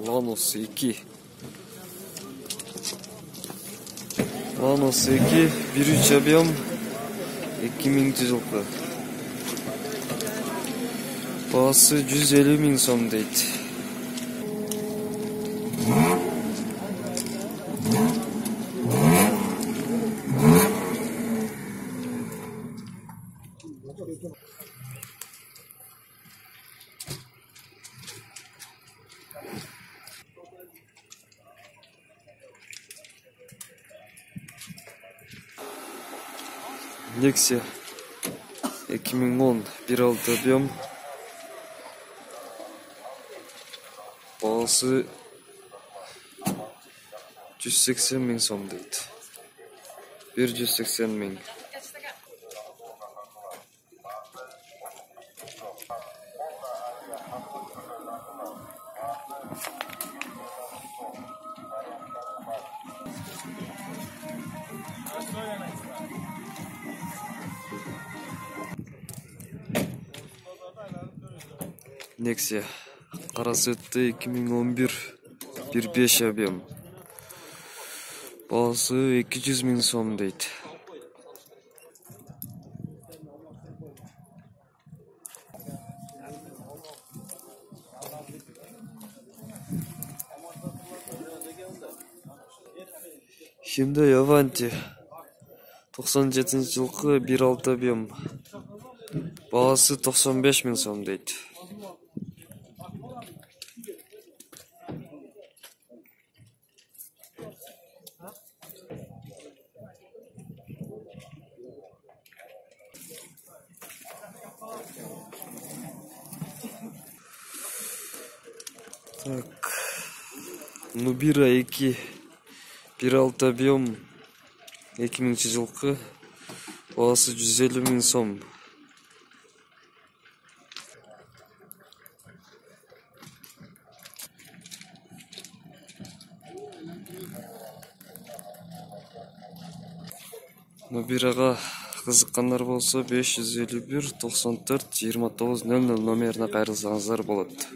Lanos 2. Lanos 2 1.3 объем 2000 жылкы. Баасы 150 000 сом дейт. Nexia 2010 1.6 объем. Баасы 180 000 сом дейт. 180 000. Nexia кара цветті 2011 1.5 объем. Баасы 200 000 сом дейт. Hyundai Avanti 97 жылкы 1.6 объем. Баасы 95 000 сом дейт. Так, Nubira 2 1.6 объем 2000 жылкы. Баасы 150 000 сом. Nubirага кызыккандар болсо 551 94 29 00 номерине кайрылсаңыздар болот.